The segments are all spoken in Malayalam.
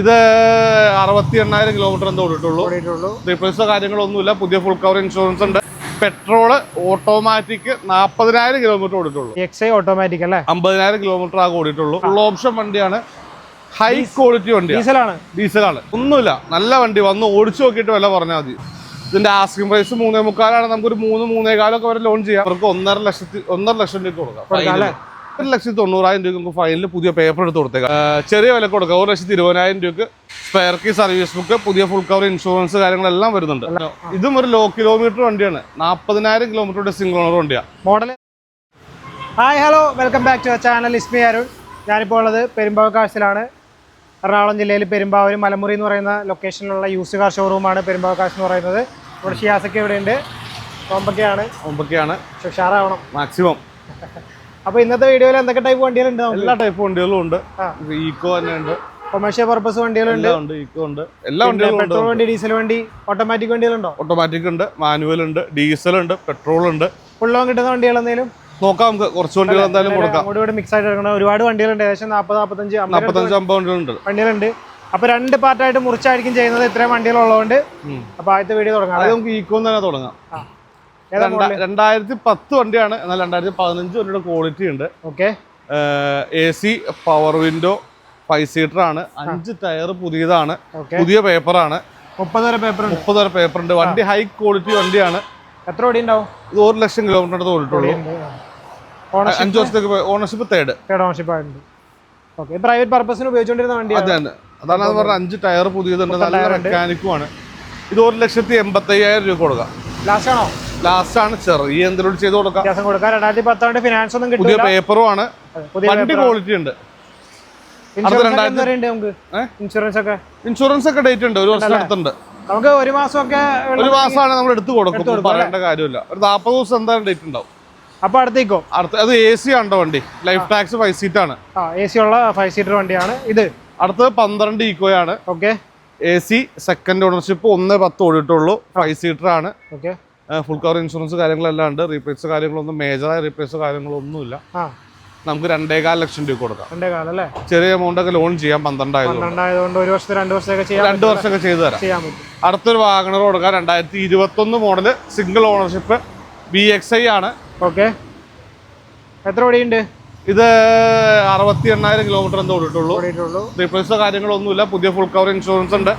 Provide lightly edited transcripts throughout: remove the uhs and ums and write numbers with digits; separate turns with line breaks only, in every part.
ഇത് 68,000 കിലോമീറ്റർ എന്തോ ഓടിയിട്ടുള്ളൂ. റീപ്ലേസോ കാര്യങ്ങളൊന്നുമില്ല. പുതിയ ഫുൾ കവർ ഇൻഷുറൻസ് ഉണ്ട്. പെട്രോള് ഓട്ടോമാറ്റിക് 40,000 കിലോമീറ്റർ ഓടിയിട്ടുള്ളൂ.
ഓട്ടോമാറ്റിക് അല്ലേ?
50,000 കിലോമീറ്റർ ആകെ ഓടിയിട്ടുള്ളൂ. ഫുൾ ഓപ്ഷൻ വണ്ടിയാണ്. ഹൈ ക്വാളിറ്റി വണ്ടിയാണ്. ഡീസലാണ്. ഒന്നുമില്ല, നല്ല വണ്ടി. വന്ന് ഓടിച്ചു നോക്കിയിട്ട് വില പറഞ്ഞാൽ മതി. ഇതിന്റെ ആസ്കിംഗ് പ്രൈസ് 3.25 നമുക്കൊരു 3-3.25 വരെ ലോൺ ചെയ്യാം. അവർക്ക് 1.5 ലക്ഷം രൂപ കൊടുക്കാം. 1,90,000 രൂപ നമുക്ക് ഫൈനലിൽ പുതിയ പേപ്പർ എടുത്ത് കൊടുത്തേക്കാം. ചെറിയ വില കൊടുക്കാം. 1,20,000 രൂപക്ക് സ്പെയർ കീ, സർവീസ് ബുക്ക്, പുതിയ ഫുൾ കവർ ഇൻഷുറൻസ് കാര്യങ്ങളെല്ലാം വരുന്നുണ്ട്. ഇതും ഒരു ലോ കിലോമീറ്റർ വണ്ടിയാണ്. 40,000 കിലോമീറ്ററുടെ സിംഗിൾ ഓണർ വണ്ടിയാണ്.
Model. Hi, hello, welcome back to channel. It's me Arun. ഞാനിപ്പോൾ ഉള്ളത് പെരുമ്പാവൂർ കാഴ്ചയിലാണ്. എറണാകുളം ജില്ലയിൽ പെരുമ്പാവൂർ മലമുറി എന്ന് പറയുന്ന ലൊക്കേഷനിലുള്ള യൂസ്ഡ് കാർ ഷോറൂമാണ് പെരുമ്പാവൂർ കാഴ്ച എന്ന് പറയുന്നത്. ഇവിടെ ഷിയാസൊക്കെ ഇവിടെയുണ്ട്. ഓമ്പൊക്കെയാണ് ഉഷാറാവണം മാക്സിമം. അപ്പോൾ ഇന്നത്തെ വീഡിയോയിൽ എന്തൊക്കെ ടൈപ്പ് വണ്ടികളുണ്ട്?
എല്ലാ ടൈപ്പ് വണ്ടികളും ഉണ്ട്. ഈക്കോ തന്നെ ഉണ്ട്,
കൊമേഴ്ഷ്യൽ പർപ്പസ് വണ്ടികളുണ്ട്,
ഈക്കോ ഉണ്ട്, എല്ലാ വണ്ടികളും.
പെട്രോൾ വണ്ടി, ഡീസൽ വണ്ടി, ഓട്ടോമാറ്റിക് വണ്ടികളുണ്ടോ?
ഓട്ടോമാറ്റിക് ഉണ്ട്, മാനുവൽ ഉണ്ട്, ഡീസൽ ഉണ്ട്, പെട്രോൾ ഉണ്ട്.
ഫുൾ ലോൺ കിട്ടുന്ന വണ്ടികൾ എന്തെങ്കിലും
നോക്കാം. നമുക്ക് കുറച്ച് വണ്ടികൾ എന്തായാലും കൊടുക്കാം.
ഇവിടെ മിക്സ് ആയിട്ട് എടുക്കണം. ഒരുപാട് വണ്ടികളുണ്ട്. ഏകദേശം 40-45 വണ്ടികളുണ്ട്. അപ്പൊ 2 പാർട്ടായിട്ട് മുറിച്ചായിരിക്കും ചെയ്യുന്നത്. ഇത്രയും വണ്ടികൾ ഉള്ളതുകൊണ്ട് അപ്പൊ ആദ്യത്തെ വീഡിയോ തുടങ്ങാം.
നമുക്ക് ഈക്കോ തന്നെ തുടങ്ങാം. 2010 വണ്ടിയാണ്. എന്നാൽ 2015 വണ്ടിയുടെ ക്വാളിറ്റി ഉണ്ട്.
Okay.
AC, power window, 5 seater ആണ്. 5 ടയർ പുതിയതാണ്. പുതിയ പേപ്പറാണ്.
30 വരെ പേപ്പർ ഉണ്ട്.
വണ്ടി ഹൈ ക്വാളിറ്റി വണ്ടിയാണ്.
എത്ര ഓടി ഉണ്ടാവും?
ഇത് 1 ലക്ഷം കിലോമീറ്റർ ഓടിയിട്ടുള്ളൂ. 5 വർഷത്തേക്ക് ഓണർഷിപ്പ് തേർഡ് ഓണർഷിപ്പ് ആയിട്ടുണ്ട്.
ഓക്കെ. പ്രൈവറ്റ് പർപ്പസിന് ഉപയോഗിച്ചുകൊണ്ടിരുന്ന വണ്ടി
അതാണ്. അതാണ് അത് പറഞ്ഞ 5 ടയർ പുതിയതുണ്ട്. നല്ല മെക്കാനിക്കുമാണ്. ഇത് 1,85,000 രൂപ കൊടുക്കാം. ലാസ്റ്റ് ആണ്. ചെറിയ എന്തെങ്കിലും ചെയ്ത് കൊടുക്കാം.
2010 ഫിനാൻസ് ഒന്നും
പുതിയ പേപ്പറും ആണ്. വണ്ടി ക്വാളിറ്റി ഉണ്ട്. ഇൻഷുറൻസ് ഒക്കെ ഡേറ്റ് ഉണ്ട്. 1 വർഷം അടുത്തുണ്ട്.
നമുക്ക് 1 മാസമാണ്
നമ്മൾ എടുത്ത് കൊടുക്കും. പറയേണ്ട കാര്യമില്ല. ഒരു 40 ദിവസം എന്തായാലും ഡേറ്റ് ഉണ്ടാവും.
അപ്പൊ അടുത്തേക്കോ?
അത് AC ആണോ വണ്ടി? ലൈഫ് ടാക്സ് 5 സീറ്റ് ആണ്.
AC ഉള്ള 5 സീറ്റർ വണ്ടിയാണ് ഇത്.
അടുത്തത് 12 ഈക്കോയാണ്.
ഓക്കെ.
AC സെക്കൻഡ് ഓണർഷിപ്പ് 1.10 ഓടിയിട്ടുള്ളൂ. 5 സീറ്റർ ആണ്.
ഓക്കെ.
ഫുൾ കവർ ഇൻഷുറൻസ് കാര്യങ്ങളെല്ലാം ഉണ്ട്. റീപ്ലേസ് കാര്യങ്ങളൊന്നും മേജറായ റീപ്ലേസ് കാര്യങ്ങളൊന്നുമില്ല. നമുക്ക് 2.25 ലക്ഷം രൂപ കൊടുക്കാം.
2.25 അല്ലേ?
ചെറിയ എമൗണ്ട് ഒക്കെ ലോൺ ചെയ്യാം. 12
ആയതുകൊണ്ട് 1 വർഷത്തെ 2 വർഷമൊക്കെ ചെയ്യാം.
2 വർഷമൊക്കെ ചെയ്തു തരാം. അടുത്തൊരു വാഗണർ കൊടുക്കാം. 2021 മോഡല്, സിംഗിൾ ഓണർഷിപ്പ്, VXI ആണ്.
ഓക്കെ. എത്ര ഓടിയുണ്ട്?
ഇത് 68,000 കിലോമീറ്റർ എന്തോ ഓടിയിട്ടുള്ളൂ. റീപ്ലേസോ കാര്യങ്ങളൊന്നുമില്ല. പുതിയ ഫുൾ കവർ ഇൻഷുറൻസ് ഉണ്ട്.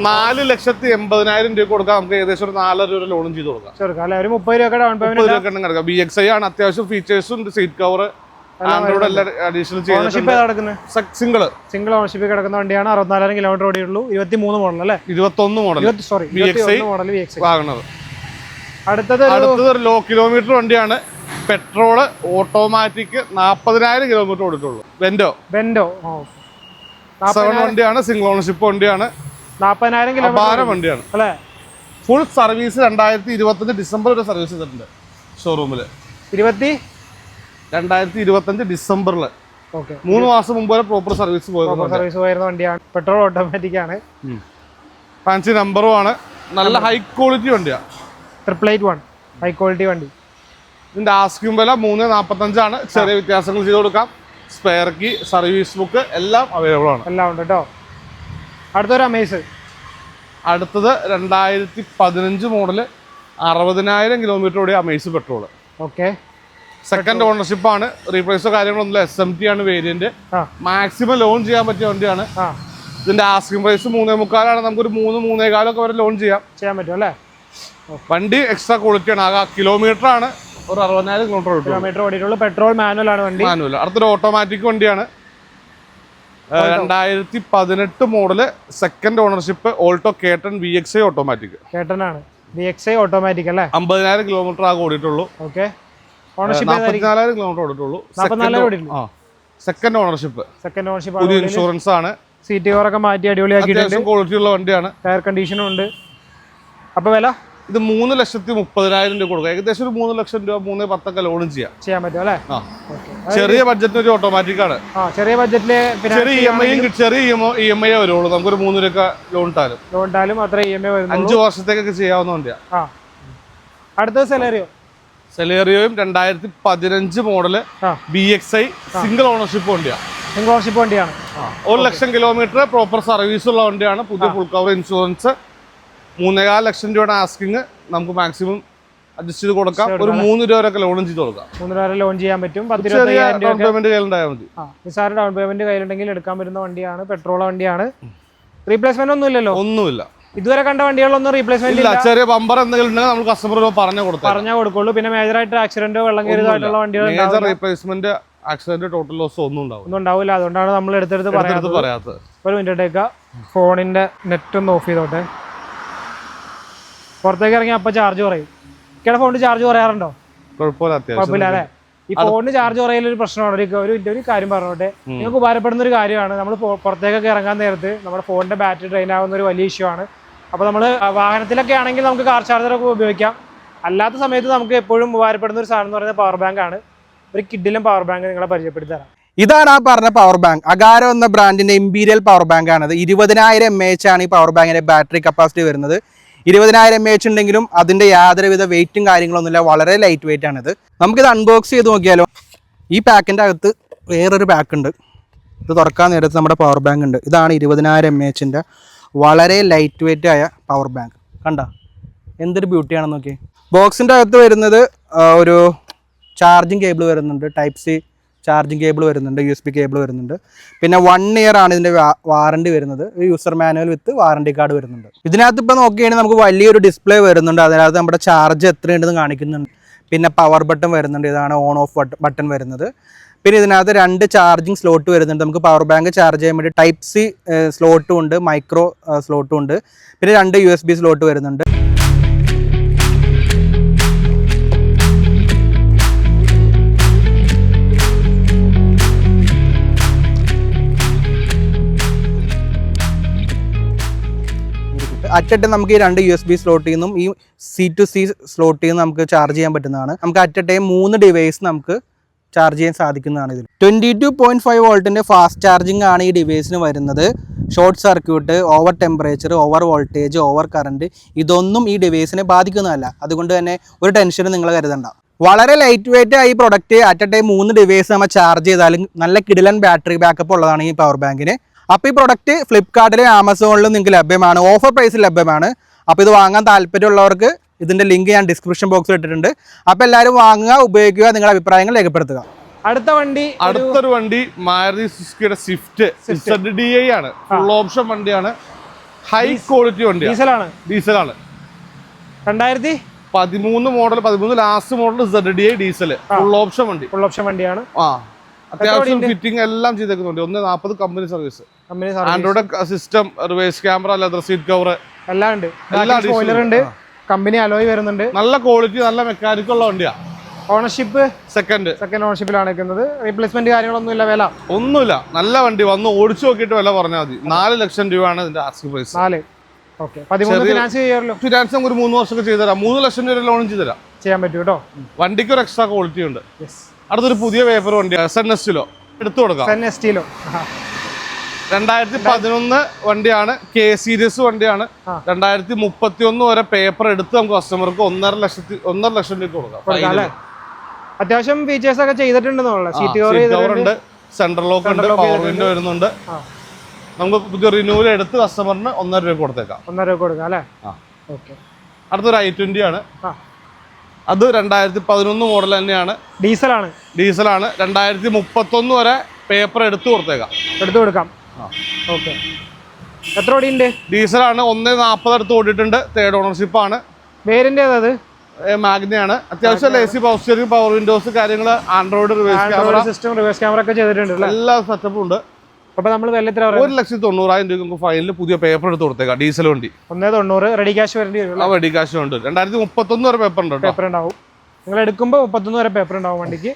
4,80,000 രൂപ കൊടുക്കാം. നമുക്ക് ഏകദേശം ഒരു 4 രൂപ ലോണും ചെയ്ത് കൊടുക്കാം.
30
രൂപ. VXI ആണ്. അത്യാവശ്യം ഫീച്ചേഴ്സും, സീറ്റ് കവർ, ആൻഡ്രോയിഡ് എല്ലാം അഡീഷണൽ
സിംഗിൾ ഓണർഷിപ്പ് കിടക്കുന്ന വണ്ടിയാണ്. 64,000 കിലോമീറ്റർ ഓടിയുള്ളൂ. 23 മോഡൽ അല്ലേ?
21 മോഡൽ VXI വാഗണർ.
അടുത്തത്
ഒരു ലോ കിലോമീറ്റർ വണ്ടിയാണ്. പെട്രോള് ഓട്ടോമാറ്റിക് 40,000 കിലോമീറ്റർ ഓടിയിട്ടുള്ളൂ. വെൻഡോ 7 വണ്ടിയാണ്. സിംഗിൾ ഓണർഷിപ്പ് വണ്ടിയാണ്.
40,000 കിലോമീറ്റർ
വണ്ടിയാണ് അല്ലേ? ഫുൾ സർവീസ് 2025 ഡിസംബർ വരെ സർവീസ് ചെയ്തിട്ടുണ്ട് ഷോറൂമില്. 2025 ഡിസംബറിൽ 3 മാസം മുമ്പ് വരെ പ്രോപ്പർ സർവീസ്
പോയിരുന്ന വണ്ടിയാണ്. പെട്രോൾ ഓട്ടോമാറ്റിക് ആണ്.
ഫാൻസി നമ്പറും ആണ്. നല്ല ഹൈ ക്വാളിറ്റി വണ്ടിയാണ്.
881 ഹൈ ക്വാളിറ്റി വണ്ടി.
ഇതിന്റെ ആസ്കിംഗ് വില 3.45 ആണ്. ചെറിയ വ്യത്യാസങ്ങൾ ചെയ്ത് കൊടുക്കാം. സ്പെയർ കീ, സർവീസ് ബുക്ക് എല്ലാം അവൈലബിൾ ആണ്.
എല്ലാം ഉണ്ട് കേട്ടോ. അടുത്തൊരു അമേസ്.
അടുത്തത് 2015 മോഡല്, 60,000 കിലോമീറ്റർ ഓടിയ Amaze petrol.
Okay.
Second ownership ആണ്. റീപ്ലേസോ കാര്യങ്ങളൊന്നുമില്ല. SMT ആണ് വേരിയന്റ്. മാക്സിമം ലോൺ ചെയ്യാൻ പറ്റിയ വണ്ടിയാണ്. ഇതിന്റെ ആസ്കിംഗ് പ്രൈസ് 3.25 നമുക്കൊരു 3-3.25 വരെ ലോൺ ചെയ്യാൻ
പറ്റും അല്ലേ?
വണ്ടി എക്സ്ട്രാ ക്വാളിറ്റി ആണ്. കിലോമീറ്റർ ആണ്. ഒരു 60,000 കിലോമീറ്റർ
ഓടിയിട്ടുള്ളൂ. പെട്രോൾ മാനുവൽ ആണ് വണ്ടി.
അടുത്തൊരു ഓട്ടോമാറ്റിക് വണ്ടിയാണ്. 2018 model, second ownership, Alto K ten VXI automatic.
VXI automatic അല്ലേ?
50,000 കിലോമീറ്റർ ആകെ ഓടിയിട്ടുള്ളൂ.
ഓക്കെ.
44,000 കിലോമീറ്റർ ഓടിയിട്ടുള്ളൂ. Second ownership. പുതിയ ഇൻഷുറൻസ് ആണ്.
സീറ്റ് കവറൊക്കെ മാറ്റി അടിപൊളിയാക്കിയിട്ടുണ്ട്.
ക്വാളിറ്റി ഉള്ള വണ്ടിയാണ്.
ടയർ കണ്ടീഷനും ഉണ്ട്. അപ്പൊ വില
ഇത് 3,30,000 രൂപ കൊടുക്കുക. ഏകദേശം ഒരു 3 ലക്ഷം രൂപ, 3.10 ലോണും ചെയ്യാൻ
പറ്റും അല്ലേ?
ചെറിയ ബഡ്ജറ്റിന് ഒരു ഓട്ടോമാറ്റിക് ആണ്.
ചെറിയ ബഡ്ജറ്റില്
ചെറിയ EMI വരുള്ളൂ. നമുക്കൊരു 3 രൂപ ലോൺ ഇട്ടാലും
അത്ര EMI വരും.
5 വർഷത്തേക്കൊക്കെ ചെയ്യാവുന്ന വണ്ടിയാണ്.
അടുത്തത് സെലേറിയോ.
സെലേറിയോയും 2015 മോഡല് BXI സിംഗിൾ ഓണർഷിപ്പ് വണ്ടിയാണ്.
സിംഗിൾ ഓണർഷിപ്പ് വണ്ടിയാണ്.
1,00,000 കിലോമീറ്റർ പ്രോപ്പർ സർവീസ് ഉള്ള വണ്ടിയാണ്. പുതിയ ഫുൾ കവർ ഇൻഷുറൻസ്. 3.5 ലക്ഷം രൂപയുടെ ആസ്കിങ്. നമുക്ക് മാക്സിമം അഡ്ജസ്റ്റ് ചെയ്ത് കൊടുക്കാം. ഒരു 3 രൂപ വരെ ലോണും ചെയ്ത് കൊടുക്കാം.
3 രൂപ വരെ ലോൺ ചെയ്യാൻ പറ്റും.
10,25,000 ഡൗൺ പേയ്മെന്റ് കയ്യിലുണ്ടായാൽ മതി.
നിസാര ഡൗൺ പേയ്മെന്റ് കയ്യിലുണ്ടെങ്കിൽ എടുക്കാൻ പറ്റുന്ന വണ്ടിയാണ്. പെട്രോൾ വണ്ടിയാണ്. റീപ്ലേസ്മെന്റ് ഒന്നും ഇല്ലല്ലോ? ഒന്നുമില്ല. ഇതുവരെ കണ്ട വണ്ടികളൊന്നും റീപ്ലേസ്മെന്റ് ഇല്ല. ചെറിയ ബമ്പർ എന്തെങ്കിലും ഉണ്ടെങ്കിൽ നമ്മൾ കസ്റ്റമർ പറഞ്ഞേ കൊടുക്കുള്ളൂ. പിന്നെ മേജർ ആയിട്ട് ആക്സിഡന്റോ വെള്ളം കയറിയതായിട്ടുള്ള വണ്ടികൾ major replacement accident total loss ഒന്നും ഉണ്ടാവില്ല. അതുകൊണ്ടാണ് നമ്മൾ എടുത്തെടുത്ത് പറയാത്തത്. ഒരു മിനിറ്റേക്ക് ഫോണിന്റെ നെറ്റ് ഒന്ന് ഓഫ് ചെയ്തോട്ടെ. പുറത്തേക്ക് ഇറങ്ങി അപ്പൊ ചാർജ് കുറയും. ഇക്കടെ ഫോണിന് ചാർജ് കുറയാറുണ്ടോ? കുഴപ്പമില്ല അല്ലേ? ഈ ഫോണിന് ചാർജ് കുറയൽ ഒരു പ്രശ്നമാണ്. ഒരു കാര്യം പറഞ്ഞോട്ടെ, നിങ്ങൾക്ക് ഉപകാരപ്പെടുന്ന ഒരു കാര്യമാണ്. നമ്മൾ പുറത്തേക്കൊക്കെ ഇറങ്ങാൻ നേരത്ത് നമ്മുടെ ഫോണിന്റെ ബാറ്ററി ഡ്രെയിൻ ആവുന്ന ഒരു വലിയ ഇഷ്യൂ ആണ്. അപ്പോൾ നമ്മൾ വാഹനത്തിലൊക്കെ ആണെങ്കിൽ നമുക്ക് കാർ ചാർജറൊക്കെ ഉപയോഗിക്കാം. അല്ലാത്ത സമയത്ത് നമുക്ക് എപ്പോഴും ഉപകാരപ്പെടുന്ന ഒരു സാധനം എന്ന് പറയുന്നത് പവർ ബാങ്ക് ആണ്. ഒരു കിഡിലും പവർ ബാങ്ക് നിങ്ങളെ പരിചയപ്പെടുത്തി തരാം.
ഇതാണ് ആ പറഞ്ഞ പവർ ബാങ്ക്. അഗാരോ എന്ന ബ്രാൻഡിന്റെ ഇമ്പീരിയൽ പവർ ബാങ്ക് ആണത്. 20,000 mAh ആണ് ഈ പവർ ബാങ്കിന്റെ ബാറ്ററി കപ്പാസിറ്റി വരുന്നത്. 20,000 mAh ഉണ്ടെങ്കിലും അതിന്റെ യാതൊരുവിധ വെയിറ്റും കാര്യങ്ങളൊന്നുമില്ല. വളരെ ലൈറ്റ് വെയിറ്റ് ആണിത്. നമുക്കിത് അൺബോക്സ് ചെയ്ത് നോക്കിയാലോ. ഈ പാക്കിന്റെ അകത്ത് വേറൊരു പാക്ക് ഉണ്ട്. ഇത് തുറക്കാൻ നേരത്ത് നമ്മുടെ പവർ ബാങ്ക് ഉണ്ട്. ഇതാണ് 20,000 mAh വളരെ ലൈറ്റ് വെയിറ്റ് ആയ പവർ ബാങ്ക്. കണ്ട എന്തൊരു ബ്യൂട്ടിയാണെന്ന് നോക്കി. ബോക്സിൻ്റെ അകത്ത് വരുന്നത് ഒരു ചാർജിങ് കേബിൾ വരുന്നുണ്ട്. ടൈപ്പ് സി ചാർജിങ് കേബിൾ വരുന്നുണ്ട്. USB കേബിൾ വരുന്നുണ്ട്. പിന്നെ 1 ഇയർ ആണ് ഇതിൻ്റെ വാറണ്ടി വരുന്നത്. User manual with warranty card വരുന്നുണ്ട്. ഇതിനകത്ത് ഇപ്പോൾ നോക്കുകയാണെങ്കിൽ നമുക്ക് വലിയൊരു ഡിസ്പ്ലേ വരുന്നുണ്ട്. അതിനകത്ത് നമ്മുടെ ചാർജ് എത്രയുണ്ടെന്ന് കാണിക്കുന്നുണ്ട്. പിന്നെ പവർ ബട്ടൺ വരുന്നുണ്ട്. ഇതാണ് ഓൺ ഓഫ് ബട്ടൺ വരുന്നത്. പിന്നെ ഇതിനകത്ത് 2 ചാർജിങ് സ്ലോട്ട് വരുന്നുണ്ട്. നമുക്ക് പവർ ബാങ്ക് ചാർജ് ചെയ്യാൻ വേണ്ടി ടൈപ്പ് സി സ്ലോട്ടും ഉണ്ട്, മൈക്രോ സ്ലോട്ടും ഉണ്ട്. പിന്നെ 2 USB സ്ലോട്ട് വരുന്നുണ്ട്. അറ്റ് നമുക്ക് ഈ 2 USB സ്ലോട്ടിൽ നിന്നും ഈ C2C സ്ലോട്ടിൽ നിന്നും നമുക്ക് ചാർജ് ചെയ്യാൻ പറ്റുന്നതാണ്. നമുക്ക് അറ്റ് എ ടൈം 3 ഡിവൈസ് നമുക്ക് ചാർജ് ചെയ്യാൻ സാധിക്കുന്നതാണ്. ഇതിൽ 22.5 വോൾട്ടിൻ്റെ ഫാസ്റ്റ് ചാർജിങ് ആണ് ഈ ഡിവൈസിന് വരുന്നത്. Short circuit, over temperature, over voltage, over current ഇതൊന്നും ഈ ഡിവൈസിനെ ബാധിക്കുന്നതല്ല. അതുകൊണ്ട് തന്നെ ഒരു ടെൻഷനും നിങ്ങൾ കരുതണ്ട. വളരെ ലൈറ്റ് വെയിറ്റ് ആയി product. At A time 3 device നമ്മൾ ചാർജ് ചെയ്താലും നല്ല കിടിലൻ ബാറ്ററി ബാക്കപ്പ് ഉള്ളതാണ് ഈ പവർ ബാങ്കിന്. അപ്പോൾ ഈ പ്രൊഡക്റ്റ് ഫ്ലിപ്കാർട്ടിലും ആമസോണിലും നിങ്ങൾക്ക് ലഭ്യമാണ്. ഓഫർ പ്രൈസിൽ ലഭ്യമാണ്. അപ്പോൾ ഇത് വാങ്ങാൻ താല്പര്യമുള്ളവർക്ക് ഇതിൻ്റെ ലിങ്ക് ഞാൻ ഡിസ്ക്രിപ്ഷൻ ബോക്സിൽ ഇട്ടിട്ടുണ്ട്. അപ്പോൾ എല്ലാവരും വാങ്ങുക, ഉപയോഗിക്കുക, നിങ്ങളുടെ അഭിപ്രായങ്ങൾ രേഖപ്പെടുത്തുക.
അടുത്തൊരു വണ്ടി മാരുതി സുസുക്കിയുടെ സ്വിഫ്റ്റ് ZDI ആണ്. ഫുൾ ഓപ്ഷൻ വണ്ടിയാണ്. ഹൈ ക്വാളിറ്റി വണ്ടിയാണ്. ഡീസലാണ്. 2013 model, 13 last model ZDI diesel full option വണ്ടി.
വണ്ടിയാണ്.
അത്യാവശ്യം ഫിറ്റിംഗ് എല്ലാം ചെയ്തേക്കുന്നുണ്ട്. 140 company service. Android system, reverse camera, leather seat cover
എല്ലാം ഉണ്ട്. കമ്പനി അലോയ് വരുന്നുണ്ട്.
നല്ല ക്വാളിറ്റി, നല്ല മെക്കാനിക് ഉള്ള വണ്ടിയാണ്.
ഓണർഷിപ്പ് സെക്കൻഡ് ഓണർഷിപ്പിലാണ് നിൽക്കുന്നത്. റീപ്ലേസ്മെന്റ് കാര്യങ്ങളൊന്നുമില്ല. വില
ഒന്നുമില്ല. നല്ല വണ്ടി വന്ന് ഓടിച്ചു നോക്കിയിട്ട് വില പറഞ്ഞാൽ മതി. 4 ലക്ഷം രൂപയാണ് ഇതിന്റെ ആസ്കിംഗ് പ്രൈസ്.
4. ഓക്കെ. 13 ഫിനാൻസ് ചെയ്യാമല്ലോ.
ഫിനാൻസ് നമുക്ക് ഒരു 3 വർഷമൊക്കെ ചെയ്തുതരാം. 3 ലക്ഷം രൂപ ലോൺ ചെയ്യാൻ
പറ്റും കേട്ടോ.
വണ്ടിക്ക് ഒരു എക്സ്ട്രാ ക്വാളിറ്റി ഉണ്ട്. അടുത്തൊരു പുതിയ പേപ്പർ വണ്ടി SNSTലോ എടുത്തു കൊടുക്കാം. 2011 വണ്ടിയാണ്. K സീരീസ് വണ്ടിയാണ്. 2031 വരെ പേപ്പർ എടുത്ത് നമുക്ക് കസ്റ്റമർക്ക് 1.5 ലക്ഷം രൂപ കൊടുക്കാം.
അത്യാവശ്യം ഫീച്ചേഴ്സ് ഒക്കെ ചെയ്തിട്ടുണ്ടെന്നുള്ള സീറ്റ് കവർ ഉണ്ട്,
സെൻട്രൽ ലോക്ക് ഉണ്ട്, പവർ വിൻഡോ വരുന്നുണ്ട്. നമുക്ക് പുതിയ റിന്യൂവൽ എടുത്ത് കസ്റ്റമറിന് 1.5 രൂപ കൊടുത്തേക്കാം.
1.5 രൂപ കൊടുക്കാം അല്ലേ?
അടുത്തൊരു i20 ആണ്. അത് 2011 മോഡൽ തന്നെയാണ്. ഡീസലാണ്. 2031 വരെ പേപ്പർ എടുത്തു കൊടുക്കാം.
ഓക്കെ. എത്ര ഓടിയുണ്ട്?
ഡീസലാണ്. 1.40 അടുത്ത് ഓടിയിട്ടുണ്ട്. 3rd ഓണർഷിപ്പ് ആണ്.
വേരിയന്റ് ഏതാ?
മാഗ്നയാണ്. അത്യാവശ്യം AC power steering, power Windows കാര്യങ്ങൾ, ആൻഡ്രോയിഡ് റിവേഴ്സ്
ക്യാമറ ഒക്കെ ചെയ്തിട്ടുണ്ട്.
എല്ലാ സെറ്റപ്പും ഉണ്ട്.
അപ്പൊ നമ്മൾ
1,90,000 രൂപ ഫൈനൽ പുതിയ പേപ്പർ എടുത്ത് കൊടുത്തേക്കാം. ഡീസൽ വണ്ടി
1.90 റെഡി ക്യാഷ് വരേണ്ടി വരും.
റെഡി ക്യാഷ് ഉണ്ട്. 2031 വരെ പേപ്പർ
ഉണ്ടാവും. നിങ്ങൾ എടുക്കുമ്പോൾ 31 വരെ പേപ്പർ ഉണ്ടാവും വണ്ടിക്ക്.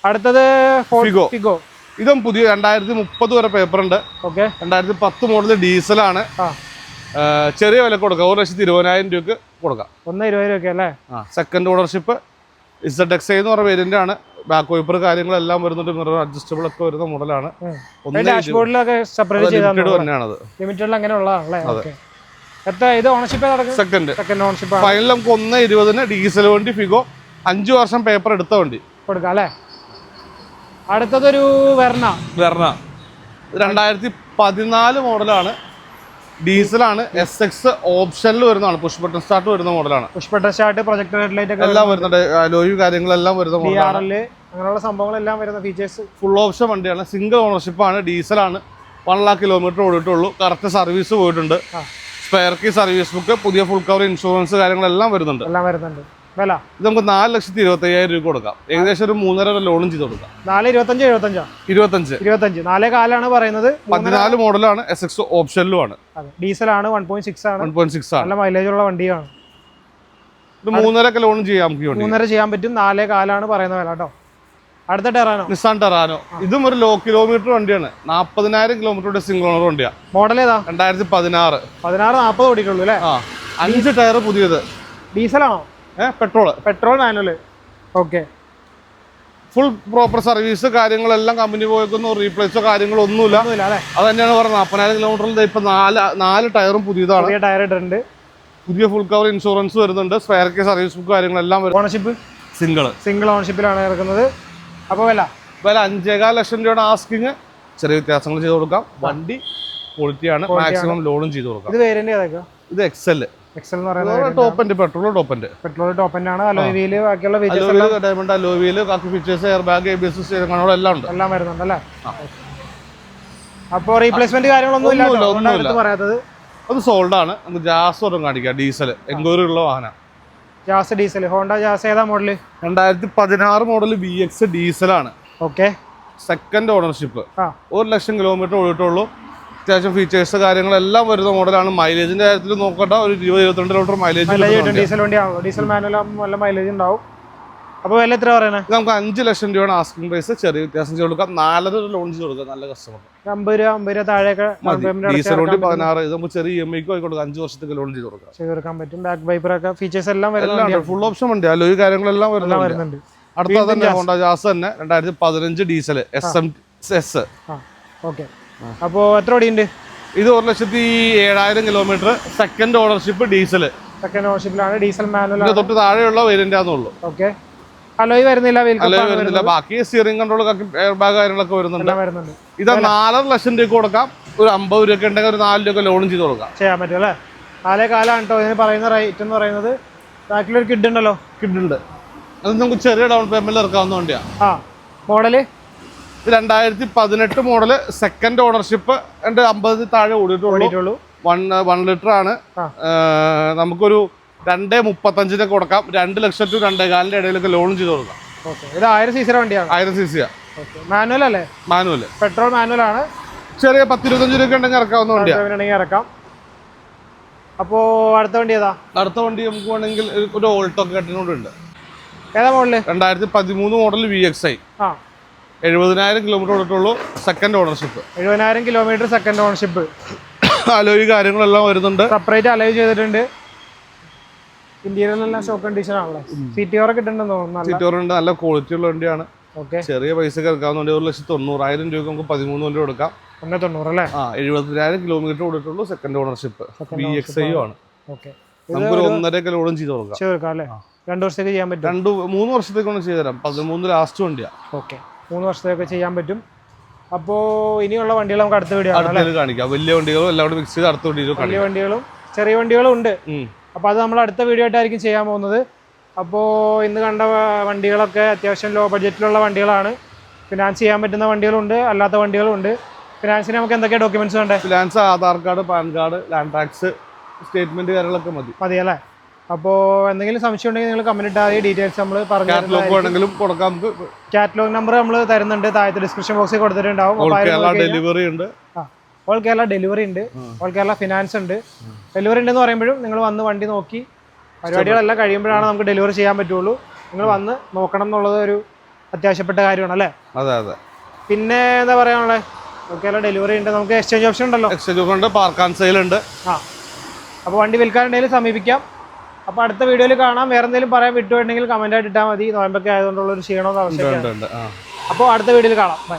അടുത്തത് ഫിഗോ.
ഇതും പുതിയ 2030 വരെ പേപ്പർ ഉണ്ട്. 2010 മോഡൽ ഡീസലാണ്. ചെറിയ വില കൊടുക്കാം. 1,20,000 രൂപക്ക് കൊടുക്കാം.
1,20,000 രൂപ അല്ലേ?
Second ownership. ZXi എന്ന് പറഞ്ഞ വേരിയന്റ് ആണ്. ബാക്ക് വൈപ്പർ കാര്യങ്ങളെല്ലാം വരുന്നുണ്ട്. മിറർ അഡ്ജസ്റ്റബിൾ ഒക്കെ വരുന്ന മോഡലാണ്. സെക്കൻഡ് ഫൈനൽ നമുക്ക് 1.20 ഡീസൽ വണ്ടി ഫിഗോ 5 വർഷം പേപ്പർ എടുത്ത വണ്ടി
കൊടുക്കാം അല്ലേ. അടുത്തതൊരു വെർണ
2014 മോഡലാണ്, ഡീസലാണ്, SX ഓപ്ഷനിൽ വരുന്നതാണ്, പുഷ് ബട്ടൺ സ്റ്റാർട്ട് വരുന്ന മോഡലാണ്.
Push button start, projector headlight ഒക്കെ
എല്ലാം വരുന്നുണ്ട്, അലോയ് കാര്യങ്ങളെല്ലാം വരുന്ന മോഡലാണ്.
അങ്ങനെയുള്ള സംഭവങ്ങളെല്ലാം വരുന്ന ഫീച്ചേഴ്സ്.
ഫുൾ ഓപ്ഷൻ വണ്ടിയാണ്, സിംഗിൾ ഓണർഷിപ്പാണ്, ഡീസലാണ്, 1 lakh കിലോമീറ്റർ ഓടിയിട്ടുള്ളൂ, കറക്റ്റ് സർവീസ് പോയിട്ടുണ്ട്, സ്പെയർ കീ, സർവീസ് ബുക്ക്, പുതിയ ഫുൾ കവർ, ഇൻഷുറൻസ് കാര്യങ്ങളെല്ലാം വരുന്നുണ്ട്.
വില
ഇത് നമുക്ക് 4,25,000 രൂപ കൊടുക്കാം, ഏകദേശം ഒരു 3.5 ലോണും ചെയ്ത് കൊടുക്കാം.
4,25 4,4 പറയുന്നത്.
14 മോഡലാണ്, SX ഓപ്ഷനിലുമാണ്,
ഡീസലാണ്, 1.6 ആണ്,
1.6 ആണ്,
നല്ല മൈലേജ് ഉള്ള വണ്ടിയാണ്.
ഇത് 3.5 ലോണും ചെയ്യാം,
3.5 ചെയ്യാൻ പറ്റും. 4,4 പറയുന്ന വില കേട്ടോ. അടുത്ത ടെറാനോ,
നിസാൻ ടെറാനോ, ഇതും ഒരു ലോ കിലോമീറ്റർ വണ്ടിയാണ്, 40,000 കിലോമീറ്ററുടെ സിംഗിൾ ഓണർ വണ്ടിയാണ്.
മോഡൽ ഏതാ?
2016.
40 ഓടിക്കുള്ളൂ അല്ലേ?
5 ടയർ പുതിയത്.
ഡീസലാണോ? Petrol manual. Okay.
Full proper service കാര്യങ്ങളെല്ലാം കമ്പനി പോയേക്കുന്നു, റീപ്ലേസോ കാര്യങ്ങളോ ഒന്നുമില്ല. അത് തന്നെയാണ് പറഞ്ഞത്. 40,000 കിലോമീറ്ററിൽ ഇപ്പൊ 4 ടയറും പുതിയതാണ്,
ടയർ ഇട്ടിട്ടുണ്ട്,
പുതിയ ഫുൾ കവർ ഇൻഷുറൻസ് വരുന്നുണ്ട്, സ്പെയർ കീ, സർവീസ് ബുക്ക് കാര്യങ്ങളെല്ലാം വരും.
ഓണർഷിപ്പ്
സിംഗിൾ
ഓണർഷിപ്പിലാണ് ഇറക്കുന്നത്. അപ്പോൾ വില
5.25 ലക്ഷം രൂപയുടെ ആസ്കിങ്, ചെറിയ വ്യത്യാസങ്ങൾ ചെയ്ത് കൊടുക്കാം. വണ്ടി ക്വാളിറ്റിയാണ്, മാക്സിമം ലോണും ചെയ്ത് കൊടുക്കാം.
ഇത് വേരിയന്റ് ഏതൊക്കെ?
ഇത് എക്സൽ എന്ന് പറയുന്നത് top end, petrol top end
ആണ്. അലോയ് വീല്, ബാക്കിയുള്ള ഫീച്ചേഴ്സ്,
ഡയമണ്ട് അലോയ് വീല്, ബാക്കി ഫീച്ചേഴ്സ്, എയർ ബാഗ്, ABS എല്ലാം ഉണ്ട്,
എല്ലാം വരുന്നുണ്ട് അല്ലേ? അപ്പോൾ റീപ്ലേസ്മെന്റ് കാര്യങ്ങളൊന്നും ഇല്ല പറയാത്തത്.
അത് സോൾഡ് ആണ്. നമുക്ക് ജാസ് ഒന്നും കാണിക്കാം, ഡീസൽ എൻക്വയറി ഉള്ള വാഹനം.
ജാസ് ഡീസൽ, ഹോണ്ട ജാസ് ഏതാ മോഡല്?
2016 മോഡൽ VX ഡീസലാണ്.
ഓക്കെ.
സെക്കൻഡ് ഓണർഷിപ്പ്, 1 ലക്ഷം കിലോമീറ്റർ ഓടിയിട്ടുള്ളൂ. അത്യാവശ്യം ഫീച്ചേഴ്സ് കാര്യങ്ങളെല്ലാം വരുന്ന മോഡലാണ്. മൈലേജിന്റെ കാര്യത്തിൽ നോക്കട്ട, ഒരു 20-22 കിലോമീറ്റർ മൈലേജ്.
ഡീസൽ വണ്ടിയാണോ? ഡീസൽ മാനുവൽ നല്ല മൈലേജ് ഉണ്ടാവും. അപ്പോൾ വില എത്ര പറയുന്നത്?
നമുക്ക് 5 ലക്ഷം രൂപയാണ് ആസ്കിംഗ് പ്രൈസ്, ചെറിയ വ്യത്യാസം ചെയ്ത് കൊടുക്കാം. 4.5 ലോൺ ചെയ്ത് കൊടുക്കാം, നല്ല കസ്റ്റമർ.
50 രൂപ താഴെയൊക്കെ
ഡീസൽ വണ്ടി 16, ഇത് നമുക്ക് ചെറിയ EMI കൊടുക്കാം, 5 വർഷത്തേക്ക് ലോൺ ചെയ്ത് കൊടുക്കാം
പറ്റും. ബാക്ക് വൈപ്പർ ഒക്കെ ഫീച്ചേഴ്സ് എല്ലാം വരുന്നുണ്ട്,
ഫുൾ ഓപ്ഷൻ വണ്ടി, അലോയ് കാര്യങ്ങളെല്ലാം വരുന്നുണ്ട്. അടുത്ത തന്നെ ഹോണ്ട ജാസ് തന്നെ 2015 ഡീസൽ SS.
ഓക്കെ. അപ്പോൾ എത്ര ഓടിയുണ്ട്?
ഇത് 1,07,000 kilometre, second ownership, diesel.
Second ഓണർഷിപ്പിലാണ്, ഡീസൽ മാനുവൽ.
തൊട്ട് താഴെയുള്ള വേരിയന്റ് ആണെന്നുള്ളൂ.
ഓക്കെ. അലോയ് വരുന്നില്ല,
ബാക്കി സ്റ്റിയറിംഗ് കൺട്രോൾ, എയർ ബാഗ് കാര്യങ്ങളൊക്കെ വരുന്നുണ്ട്. ഇത് 4.5 ലക്ഷം രൂപ കൊടുക്കാം, ഒരു 50 രൂപ ഉണ്ടെങ്കിൽ ഒരു 4 രൂപ ലോണും ചെയ്ത് കൊടുക്കാം,
ചെയ്യാൻ പറ്റും അല്ലേ? 4,4 കേട്ടോ ഇതിന് പറയുന്ന റേറ്റ് എന്ന് പറയുന്നത്. ബാക്കിലൊരു കിഡ് ഉണ്ടല്ലോ,
കിഡുണ്ട്, അത് നമുക്ക് ചെറിയ ഡൗൺ പേയ്മെന്റിൽ ഇറക്കാവുന്ന വണ്ടിയാണ്.
മോഡല്
2018 മോഡല്, സെക്കൻഡ് ഓണർഷിപ്പ്, 50 താഴെ ഓടിയിട്ടുള്ളൂ. 1 ലിറ്റർ ആണ്. നമുക്കൊരു 2.35 കൊടുക്കാം, 2 ലക്ഷം ടു 2.25 ഇടയിലൊക്കെ ലോണും ചെയ്ത് കൊടുക്കാം.
ഇത് 1000 cc വണ്ടിയാണ്.
1000 cc
മാനുവൽ അല്ലേ?
മാനുവൽ,
പെട്രോൾ മാനുവൽ ആണ്.
ചെറിയ 10-25 രൂപ ഉണ്ടെങ്കിൽ ഇറക്കാവുന്ന വണ്ടിയാണ്,
ഇറക്കാം. അപ്പോൾ അടുത്ത വണ്ടി ഏതാ?
അടുത്ത വണ്ടി നമുക്ക് വേണമെങ്കിൽ ഒരു ഓൾട്ടോ കട്ടിനോടുണ്ട്.
ഏതാ മോഡല്?
2013 മോഡൽ VXi, 70,000 കിലോമീറ്റർ ഓടിയിട്ടുള്ളൂ, second ownership.
70,000 kilometre, second ownership.
Alloy കാര്യങ്ങളെല്ലാം വരുന്നുണ്ട്,
സെപ്പറേറ്റ് അലോയ് ചെയ്തിട്ടുണ്ട്. ഇന്ത്യയിലെല്ലാം ഷോക്ക് കണ്ടീഷൻ ആണല്ലോ. സീറ്റ് കവർ കിട്ടുന്നുണ്ടെന്ന് തോന്നുന്നു.
സീറ്റ് കവർ ഉണ്ട്, നല്ല ക്വാളിറ്റി ഉള്ള വണ്ടിയാണ്. ചെറിയ പൈസക്ക് ഇറക്കാവുന്ന വണ്ടി. 1,90,000 രൂപ നമുക്ക് 13 വണ്ടി കൊടുക്കാം.
1,90,000 അല്ലേ?
70,000 കിലോമീറ്റർ ഓടിയിട്ടുള്ളൂ, സെക്കൻഡ് ഓണർഷിപ്പ്, VXi ആണ്. നമുക്കൊരു 1.5 ലോഡും ചെയ്ത് കൊടുക്കാം
അല്ലേ? 2 വർഷത്തേക്ക് ചെയ്യാൻ പറ്റും.
2-3 വർഷത്തേക്ക് ചെയ്ത് തരാം. 13 ലാസ്റ്റ് വണ്ടിയാണ്.
ഓക്കെ, 3 വർഷത്തേക്ക് ചെയ്യാൻ പറ്റും. അപ്പോൾ ഇനിയുള്ള വണ്ടികൾ നമുക്ക് അടുത്ത വീഡിയോ
കാണിക്കാം. വലിയ വണ്ടികളും എല്ലാം കൂടി മിക്സ് ചെയ്ത് അടുത്ത വീഡിയോ.
വലിയ വണ്ടികളും ചെറിയ വണ്ടികളും ഉണ്ട്. അപ്പോൾ അത് നമ്മൾ അടുത്ത വീഡിയോ ആയിട്ടായിരിക്കും ചെയ്യാൻ പോകുന്നത്. അപ്പോൾ ഇന്ന് കണ്ട വണ്ടികളൊക്കെ അത്യാവശ്യം ലോ ബഡ്ജറ്റിലുള്ള വണ്ടികളാണ്. ഫിനാൻസ് ചെയ്യാൻ പറ്റുന്ന വണ്ടികളുണ്ട്, അല്ലാത്ത വണ്ടികളുണ്ട്. ഫിനാൻസിന് നമുക്ക് എന്തൊക്കെ ഡോക്യുമെന്റ്സ് വേണ്ടേ?
Finance Aadhaar card, pan card, land tax statement കാര്യങ്ങളൊക്കെ മതി അല്ലേ?
അപ്പോൾ എന്തെങ്കിലും സംശയം ഉണ്ടെങ്കിൽ നിങ്ങൾ കമന്റ് ഇട്ടാൽ ഡീറ്റെയിൽസ് നമ്മൾ പറഞ്ഞു. കാറ്റലോഗ് നമ്പർ നമ്മൾ തരുന്നുണ്ട്, താഴത്തെ ഡിസ്ക്രിപ്ഷൻ ബോക്സിൽ കൊടുത്തിട്ടുണ്ടാവും.
ഡെലിവറി ഉണ്ട്,
ഓൾ കേരള ഡെലിവറി ഉണ്ട്, ഓൾ കേരള ഫിനാൻസ് ഉണ്ട്. ഡെലിവറി ഉണ്ടെന്ന് പറയുമ്പോഴും നിങ്ങൾ വന്ന് വണ്ടി നോക്കി പരിപാടികളെല്ലാം കഴിയുമ്പോഴാണ് നമുക്ക് ഡെലിവറി ചെയ്യാൻ പറ്റുള്ളൂ. നിങ്ങൾ വന്ന് നോക്കണം എന്നുള്ളത് ഒരു അത്യാവശ്യപ്പെട്ട കാര്യമാണ് അല്ലേ?
അതെ.
പിന്നെ എന്താ പറയാനുള്ളത്? ഓൾ കേരള ഡെലിവറി ഉണ്ട്, നമുക്ക് എക്സ്ചേഞ്ച് ഓപ്ഷൻ ഉണ്ടല്ലോ.
എക്സ്ചേഞ്ച് ഉണ്ട്, പാർക്ക് ആൻഡ് സെയിൽ ഉണ്ട്.
അപ്പോൾ വണ്ടി വിൽക്കാനുണ്ടെങ്കിൽ സമീപിക്കാം. അപ്പോൾ അടുത്ത വീഡിയോയിൽ കാണാം. വേറെ എന്തെങ്കിലും പറയാൻ വിട്ടുപോയിട്ടുണ്ടെങ്കിൽ കമന്റ് ആയിട്ട് ഇട്ടാൽ മതി. നോയമ്പൊക്കെ ആയതുകൊണ്ടുള്ള ഒരു ക്ഷീണമെന്ന് ആവശ്യമാണ്. അപ്പോൾ അടുത്ത വീഡിയോയിൽ കാണാം. ബൈ.